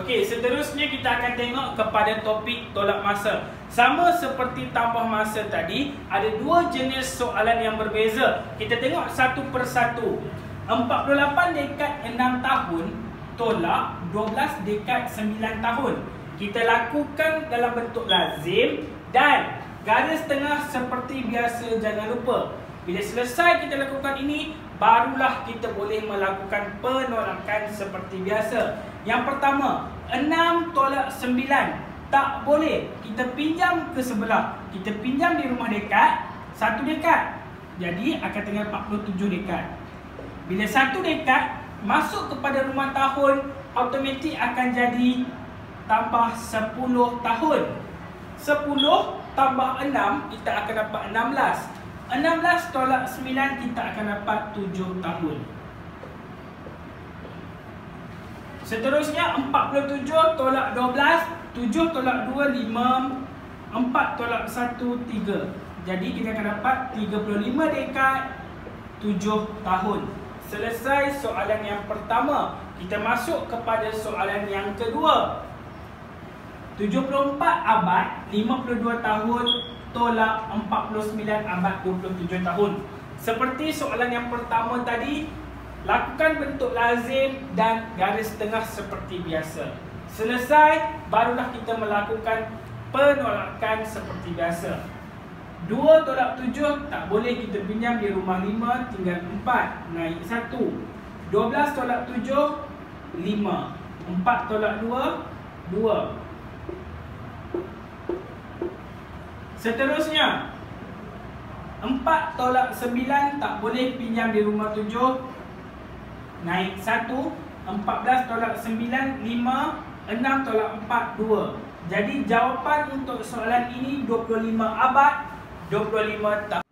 Okey, seterusnya kita akan tengok kepada topik tolak masa. Sama seperti tambah masa tadi, ada dua jenis soalan yang berbeza. Kita tengok satu persatu. 48 dekat 6 tahun tolak 12 dekat 9 tahun. Kita lakukan dalam bentuk lazim dan garis tengah seperti biasa, jangan lupa. Bila selesai kita lakukan ini, barulah kita boleh melakukan penolakan seperti biasa. Yang pertama, 6 tolak 9. Tak boleh. Kita pinjam ke sebelah. Kita pinjam di rumah dekat, 1 dekat. Jadi akan tinggal 47 dekat. Bila 1 dekat masuk kepada rumah tahun, automatik akan jadi tambah 10 tahun. 10 tambah 6, kita akan dapat 16. 16 tolak 9, kita akan dapat 7 tahun. Seterusnya 47 tolak 12, 7 tolak 2, 5, 4 tolak 1, 3. Jadi kita akan dapat 35 dekat 7 tahun. Selesai soalan yang pertama. Kita masuk kepada soalan yang kedua. 74 abad 52 tahun tolak 49 abad 27 tahun. Seperti soalan yang pertama tadi, lakukan bentuk lazim dan garis tengah seperti biasa. Selesai, barulah kita melakukan penolakan seperti biasa. 2 tolak 7 tak boleh, kita pinjam di rumah 5, tinggal 4, naik 1. 12 tolak 7, 5. 4 tolak 2, 2. Seterusnya 4 tolak 9 tak boleh, pinjam di rumah 7, naik 1. 14 tolak 9, 5. 6 tolak 4, 2. Jadi jawapan untuk soalan ini 25 abad 25 tahun.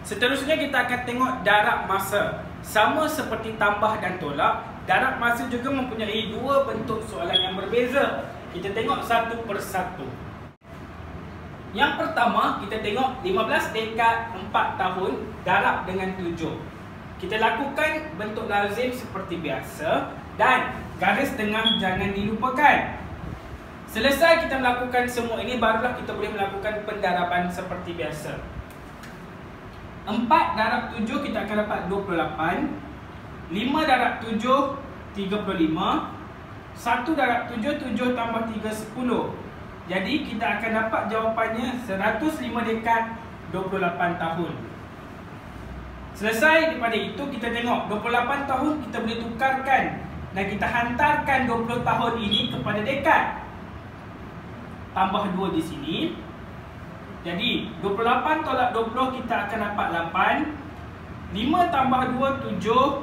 Seterusnya kita akan tengok darab masa. Sama seperti tambah dan tolak, darab masa juga mempunyai dua bentuk soalan yang berbeza. Kita tengok satu persatu. Yang pertama, kita tengok 15 dekat 4 tahun darab dengan 7. Kita lakukan bentuk lazim seperti biasa dan garis tengah jangan dilupakan. Selesai kita melakukan semua ini, barulah kita boleh melakukan pendaraban seperti biasa. 4 darab 7 kita akan dapat 28. 5 darab 7, 35. 1 darab 7, 7 tambah 3, 10. Jadi kita akan dapat jawapannya 105 dekat 28 tahun. Selesai daripada itu, kita tengok 28 tahun kita boleh tukarkan dan kita hantarkan 20 tahun ini kepada dekat. Tambah 2 di sini. Jadi 28 tolak 20 kita akan dapat 8. 5 tambah 2, 7,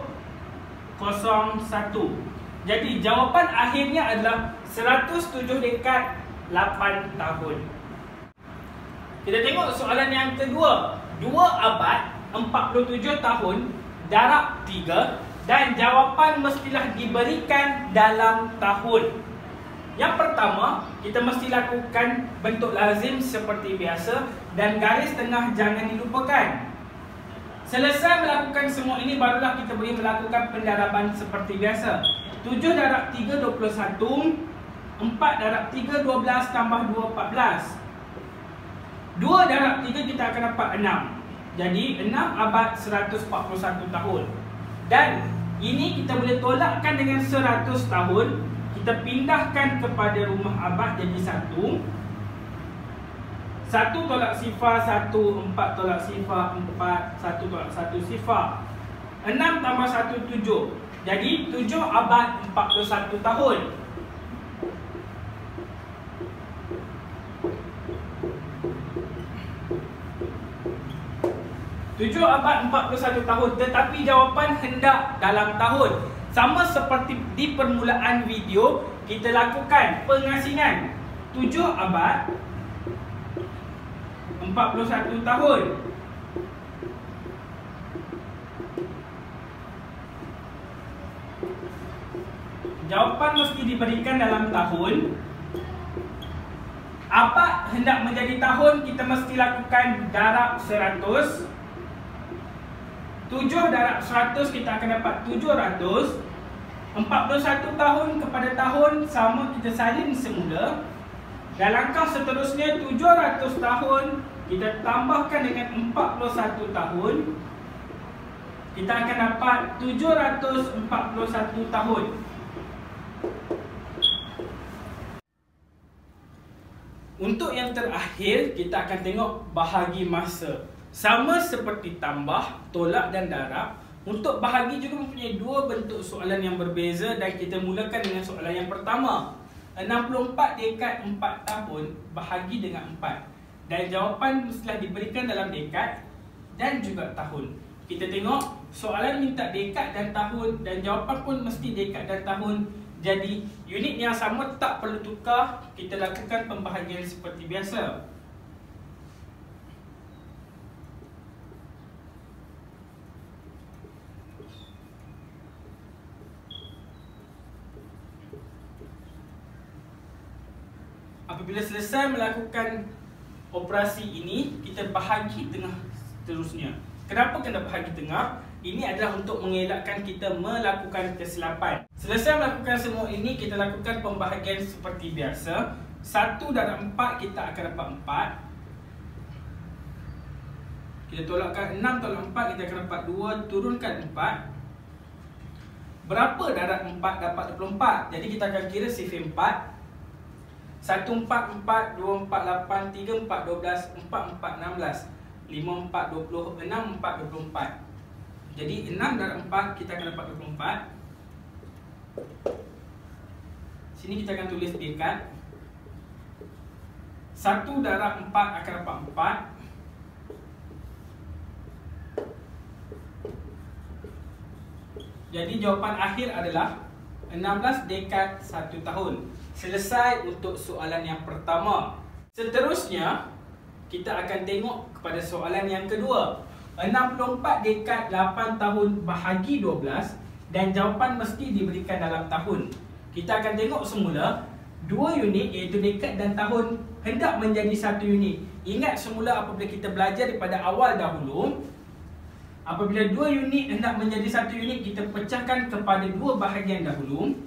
01. Jadi jawapan akhirnya adalah 107 dekat 8 tahun. Kita tengok soalan yang kedua. 2 abad 47 tahun darab 3 dan jawapan mestilah diberikan dalam tahun. Yang pertama, kita mesti lakukan bentuk lazim seperti biasa dan garis tengah jangan dilupakan. Selesai melakukan semua ini, barulah kita boleh melakukan pendaraban seperti biasa. 7 darab 3, 21. 4 darab 3, 12 tambah 2, 14. 2 darab 3 kita akan dapat 6. Jadi 6 abad 141 tahun. Dan ini kita boleh tolakkan dengan 100 tahun. Kita pindahkan kepada rumah abad jadi 1. 1 tolak sifar 1, 4 tolak sifar 4, 1 tolak 1 sifar. 6 tambah 1, 7. Jadi 7 abad 41 tahun. 7 abad 41 tahun, tetapi jawapan hendak dalam tahun. Sama seperti di permulaan video, kita lakukan pengasingan 7 abad 41 tahun. Jawapan mesti diberikan dalam tahun. Apa hendak menjadi tahun, kita mesti lakukan darab 100. 7 darab 100 kita akan dapat 700. 41 tahun kepada tahun sama, kita salin semula. Dan langkah seterusnya 700 tahun kita tambahkan dengan 41 tahun, kita akan dapat 741 tahun. Untuk yang terakhir, kita akan tengok bahagi masa. Sama seperti tambah, tolak dan darab. Untuk bahagi juga mempunyai dua bentuk soalan yang berbeza, dan kita mulakan dengan soalan yang pertama. 64 dekad 4 tahun bahagi dengan 4. Dan jawapan mestilah diberikan dalam dekad dan juga tahun. Kita tengok soalan minta dekad dan tahun, dan jawapan pun mesti dekad dan tahun. Jadi unit yang sama tak perlu tukar, kita lakukan pembahagian seperti biasa. Apabila selesai melakukan operasi ini, kita bahagi tengah seterusnya. Kenapa kena bahagi tengah? Ini adalah untuk mengelakkan kita melakukan kesilapan. Selesai melakukan semua ini, kita lakukan pembahagian seperti biasa. 1/4 kita akan dapat 4. Kita tolakkan 6 tolak 4, kita akan dapat 2, turunkan 4. Berapa darab 4 dapat 24? Jadi kita akan kira sifar 4. 1, 4, 4, 2, 4, 8, 3, 4, 12, 4, 4, 16, 5, 4, 20, 6, 4, 24. Jadi 6 darab 4 kita akan dapat 24. Sini kita akan tulis dekad. 1 darab 4 akan dapat 4. Jadi jawapan akhir adalah 16 dekad 1 tahun. Selesai untuk soalan yang pertama. Seterusnya, kita akan tengok kepada soalan yang kedua. 64 dekad 8 tahun bahagi 12, dan jawapan mesti diberikan dalam tahun. Kita akan tengok semula dua unit, iaitu dekad dan tahun, hendak menjadi satu unit. Ingat semula apabila kita belajar daripada awal dahulu, apabila dua unit hendak menjadi satu unit, kita pecahkan kepada dua bahagian dahulu.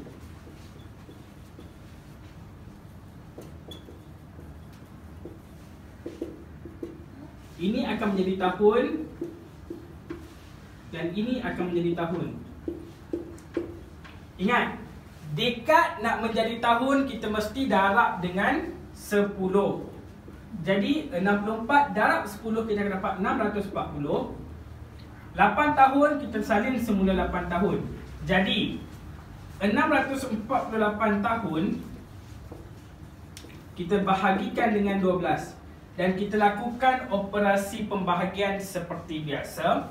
Ini akan menjadi tahun, dan ini akan menjadi tahun. Ingat, dekad nak menjadi tahun, kita mesti darab dengan 10. Jadi 64 darab 10, kita akan dapat 640. 8 tahun, kita salin semula 8 tahun. Jadi 648 tahun kita bahagikan dengan 12. Dan kita lakukan operasi pembahagian seperti biasa.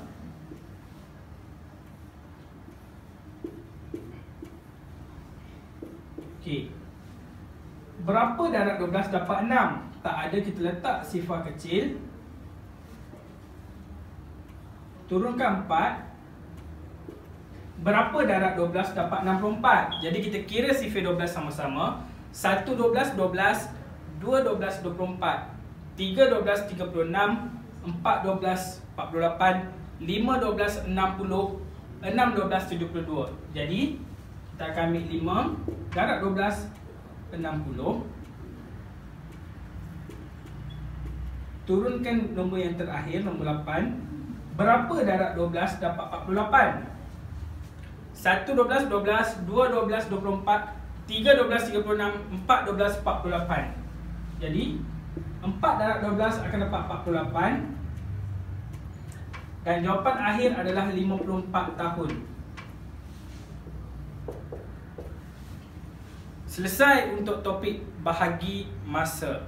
Okey. Berapa darab 12 dapat 6? Tak ada, kita letak sifar kecil. Turunkan 4. Berapa darab 12 dapat 64? Jadi kita kira sifar 12 sama-sama. 1 12 12, 2 12 24. 3, 12, 36, 4, 12, 48, 5, 12, 60, 6, 12, 72. Jadi, kita akan ambil 5, darab 12, 60. Turunkan nombor yang terakhir, nombor 8. Berapa darab 12 dapat 48? 1, 12, 12, 2, 12, 24, 3, 12, 36, 4, 12, 48. Jadi, 4 darab 12 akan dapat 48. Dan jawapan akhir adalah 54 tahun. Selesai untuk topik bahagi masa.